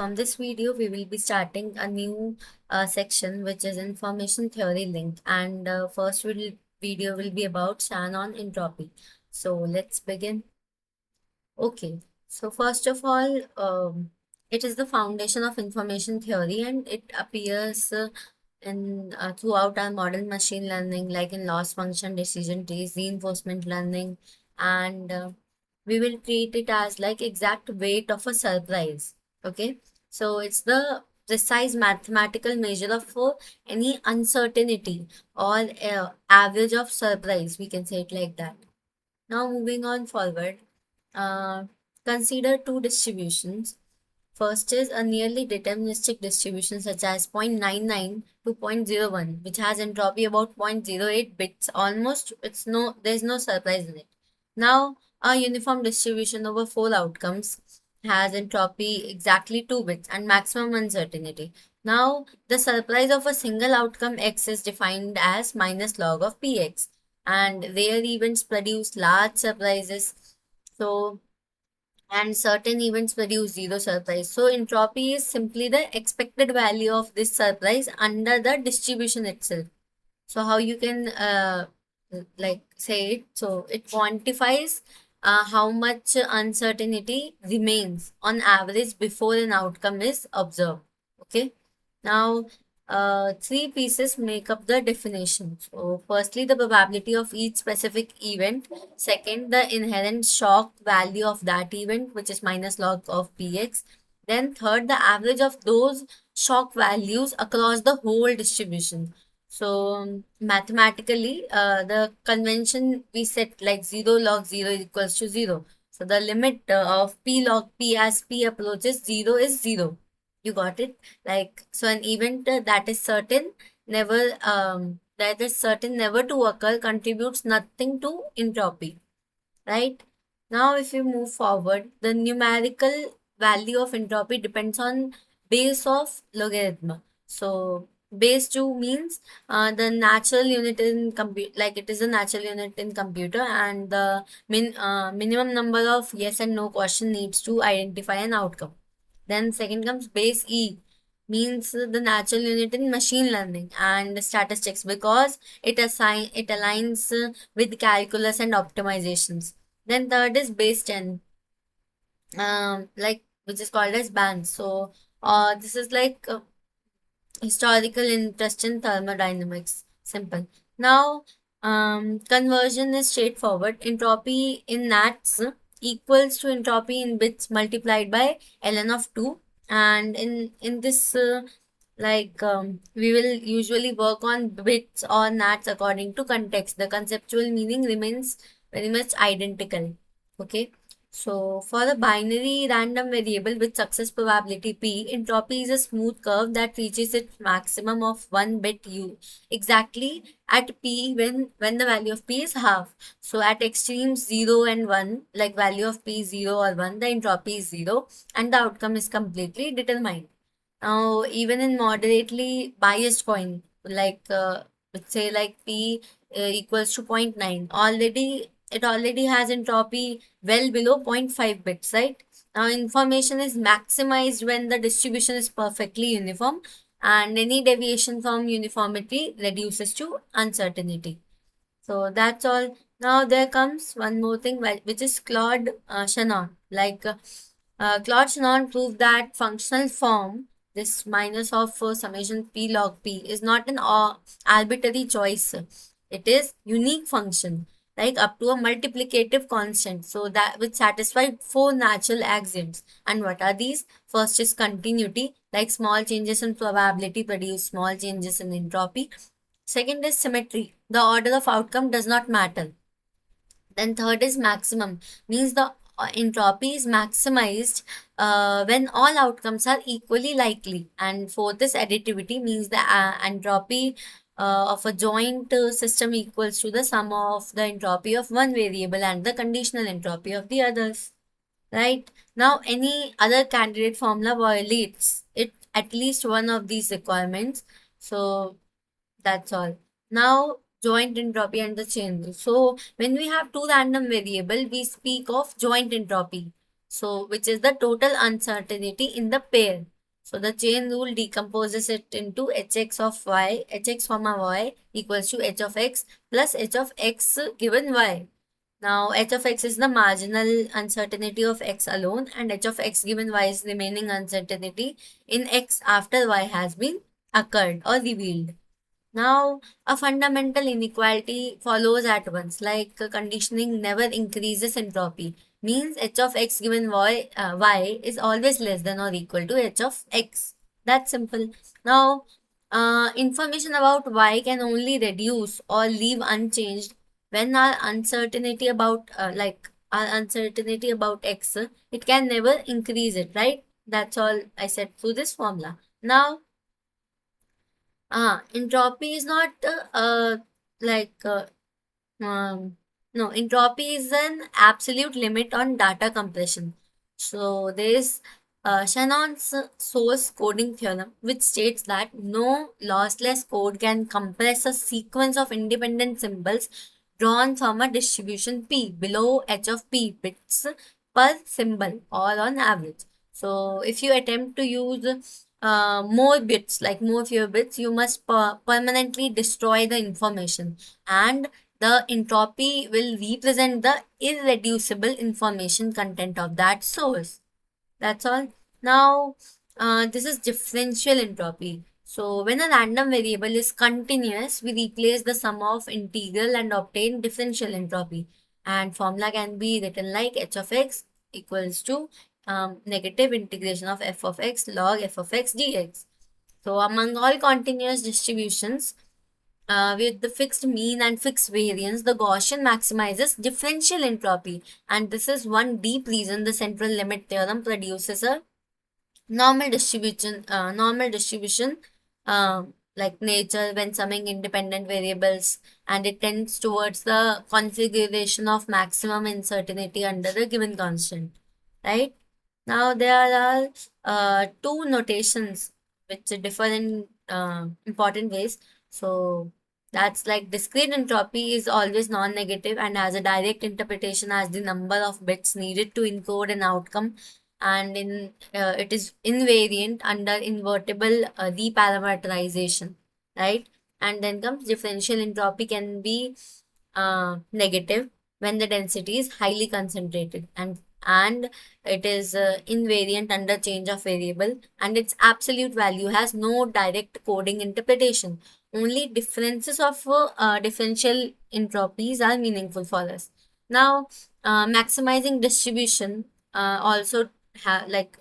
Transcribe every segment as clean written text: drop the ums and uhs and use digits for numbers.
from this video, we will be starting a new section which is information theory link. And first video will be about Shannon entropy. So let's begin. Okay, so first of all, it is the foundation of information theory and it appears in throughout our modern machine learning, like in loss function, decision trees, reinforcement learning, and we will treat it as like exact weight of a surprise. Okay, so it's the precise mathematical measure of any uncertainty or average of surprise. We can say it like that. Now moving on forward, uh, consider two distributions. First is a nearly deterministic distribution such as 0.99 to zero point zero 0.01, which has entropy about 0.08 bits. Almost, there's no surprise in it. Now, a uniform distribution over four outcomes has entropy exactly 2 bits and maximum uncertainty. Now, the surprise of a single outcome x is defined as minus log of px, and rare events produce large surprises. So, and certain events produce zero surprise. So entropy is simply the expected value of this surprise under the distribution itself. So how you can like say it? So it quantifies how much uncertainty remains on average before an outcome is observed. Okay. Now, three pieces make up the definition. So, firstly, the probability of each specific event. Second, the inherent shock value of that event, which is minus log of px. Then, third, the average of those shock values across the whole distribution. So, mathematically, the convention we set like 0 log 0 equals to 0. So, the limit of p log p as p approaches 0 is 0. You got it? Like, so an event that is certain never to occur contributes nothing to entropy, right? Now, if you move forward, the numerical value of entropy depends on base of logarithm. So, base 2 means the natural unit in compute, like it is a natural unit in computer, and the minimum number of yes and no question needs to identify an outcome. Then second comes base E, means the natural unit in machine learning and statistics, because it aligns with calculus and optimizations. Then third is base 10, like which is called as bands. So this is like historical interest in thermodynamics. Simple. Now, conversion is straightforward. Entropy in nats equals to entropy in bits multiplied by ln of 2. And in this, we will usually work on bits or nats according to context. The conceptual meaning remains very much identical. Okay. So for a binary random variable with success probability p, entropy is a smooth curve that reaches its maximum of 1 bit u exactly at p when the value of p is half. So at extremes 0 and 1, like value of p is 0 or 1, the entropy is 0 and the outcome is completely determined. Now, even in moderately biased coin, like let's say like P equals to zero point 0.9, it already has entropy well below zero point 0.5 bits, right? Now, information is maximized when the distribution is perfectly uniform, and any deviation from uniformity reduces to uncertainty. So that's all. Now there comes one more thing, which is Claude Shannon. Claude Shannon proved that functional form, this minus of summation p log p, is not an arbitrary choice. It is unique function, like up to a multiplicative constant. So that which satisfied four natural axioms. And what are these? First is continuity, like small changes in probability produce small changes in entropy. Second is symmetry. The order of outcome does not matter. Then third is maximum, means the entropy is maximized when all outcomes are equally likely. And fourth is additivity, means the entropy of a joint system equals to the sum of the entropy of one variable and the conditional entropy of the others. Right? Now, any other candidate formula violates it at least one of these requirements. So that's all. Now, joint entropy and the chain rule. So, when we have two random variable, we speak of joint entropy. So, which is the total uncertainty in the pair. So, the chain rule decomposes it into hx of y, hx comma y equals to h of x plus h of x given y. Now, h of x is the marginal uncertainty of x alone, and h of x given y is remaining uncertainty in x after y has been occurred or revealed. Now, a fundamental inequality follows at once, like conditioning never increases entropy, means h of x given y is always less than or equal to h of x. That's simple. Now, information about y can only reduce or leave unchanged when our uncertainty about our uncertainty about x, it can never increase it, right? That's all I said through this formula. Now, entropy is not like um, no, entropy is an absolute limit on data compression. So there is Shannon's source coding theorem, which states that no lossless code can compress a sequence of independent symbols drawn from a distribution P below h of P bits per symbol or on average. So if you attempt to use more bits, like more fewer bits, you must permanently destroy the information, and the entropy will represent the irreducible information content of that source. That's all. Now, this is differential entropy. So, when a random variable is continuous, we replace the sum of integral and obtain differential entropy. And formula can be written like h of x equals to negative integration of f of x log f of x dx. So, among all continuous distributions, with the fixed mean and fixed variance, the Gaussian maximizes differential entropy. And this is one deep reason the central limit theorem produces a normal distribution like nature when summing independent variables, and it tends towards the configuration of maximum uncertainty under the given constant, right? Now there are two notations which differ in important ways. So that's like discrete entropy is always non-negative and has a direct interpretation as the number of bits needed to encode an outcome, and in it is invariant under invertible reparameterization, right? And then comes differential entropy can be negative when the density is highly concentrated, and it is invariant under change of variable, and its absolute value has no direct coding interpretation. Only differences of differential entropies are meaningful for us. Now, maximizing distribution also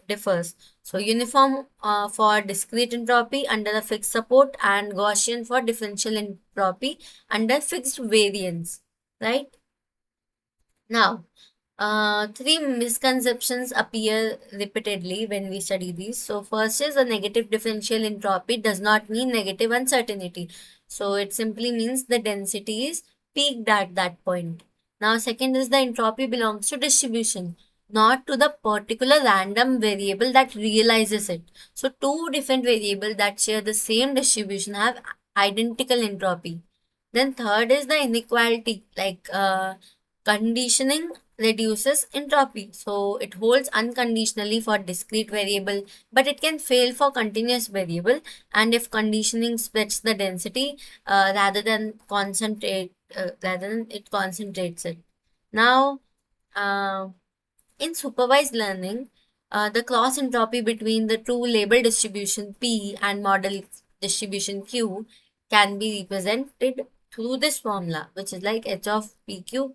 differs. So uniform for discrete entropy under a fixed support, and Gaussian for differential entropy under fixed variance, right? Now, three misconceptions appear repeatedly when we study these. So, first is a negative differential entropy does not mean negative uncertainty. So, it simply means the density is peaked at that point. Now, second is the entropy belongs to distribution, not to the particular random variable that realizes it. So, two different variables that share the same distribution have identical entropy. Then third is the inequality, conditioning reduces entropy. So it holds unconditionally for discrete variable, but it can fail for continuous variable. And if conditioning splits the density rather than it concentrates it. Now, uh, in supervised learning, the cross entropy between the true label distribution P and model distribution Q can be represented through this formula, which is like h of PQ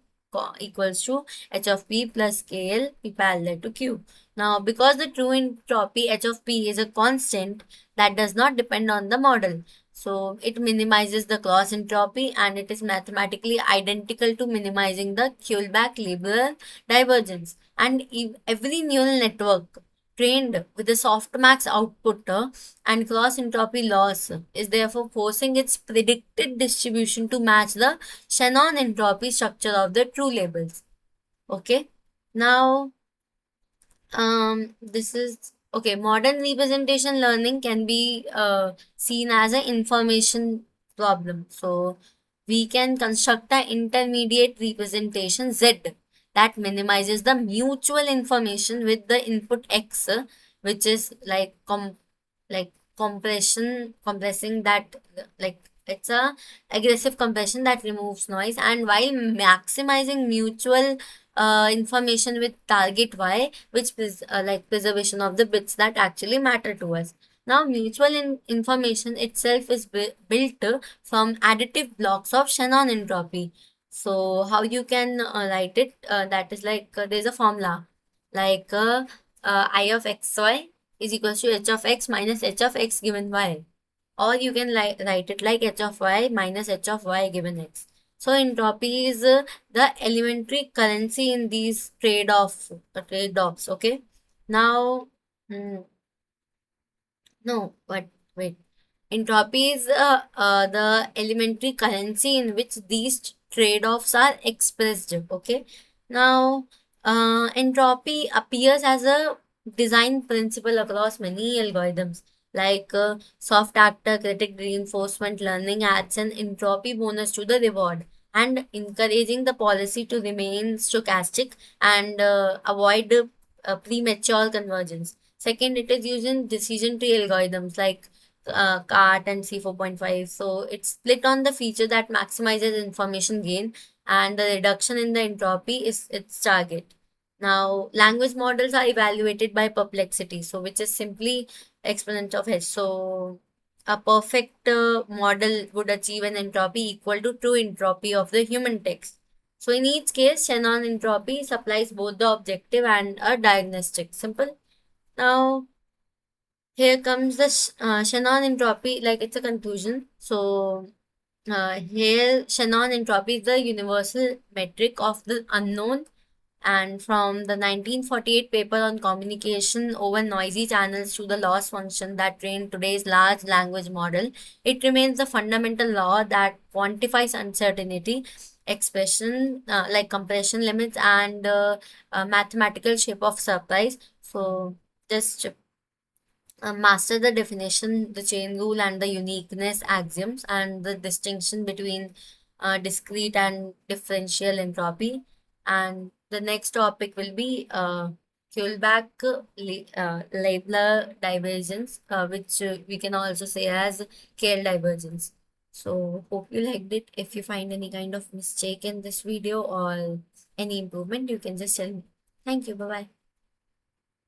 equals to h of P plus KL P parallel to Q. Now, because the true entropy h of P is a constant that does not depend on the model, so it minimizes the cross entropy, and it is mathematically identical to minimizing the Kullback-Leibler divergence. And every neural network trained with a softmax output and cross entropy loss is therefore forcing its predicted distribution to match the Shannon entropy structure of the true labels. Okay. Now, this is okay. Modern representation learning can be seen as an information problem. So we can construct an intermediate representation Z that minimizes the mutual information with the input x, which is like compressing that, like it's a aggressive compression that removes noise, and while maximizing mutual information with target y, which is like preservation of the bits that actually matter to us. Now mutual information itself is built from additive blocks of Shannon entropy. So how you can write it, that is like there's a formula like I of xy is equals to h of x minus h of x given y, or you can write it like h of y minus h of y given x. So entropy is the elementary currency in these trade-offs. Okay. Now, hmm, no, but wait. Entropy is the elementary currency in which these trade-offs are expressed. Okay. Now, entropy appears as a design principle across many algorithms. Like soft actor critic reinforcement learning adds an entropy bonus to the reward and encouraging the policy to remain stochastic and avoid premature convergence. Second, it is used in decision tree algorithms like CART and C4.5. So it's split on the feature that maximizes information gain, and the reduction in the entropy is its target. Now, language models are evaluated by perplexity, so which is simply exponent of h. So a perfect model would achieve an entropy equal to true entropy of the human text. So in each case, Shannon entropy supplies both the objective and a diagnostic. Simple. Now, here comes the Shannon entropy, like it's a conclusion. So, here Shannon entropy is the universal metric of the unknown. And from the 1948 paper on communication over noisy channels to the loss function that trained today's large language model, it remains the fundamental law that quantifies uncertainty, expression like compression limits, and mathematical shape of surprise. So, just master the definition, the chain rule, and the uniqueness axioms, and the distinction between discrete and differential entropy. And the next topic will be Kullback-Leibler divergence, which we can also say as Kerr divergence. So, hope you liked it. If you find any kind of mistake in this video or any improvement, you can just tell me. Thank you. Bye bye.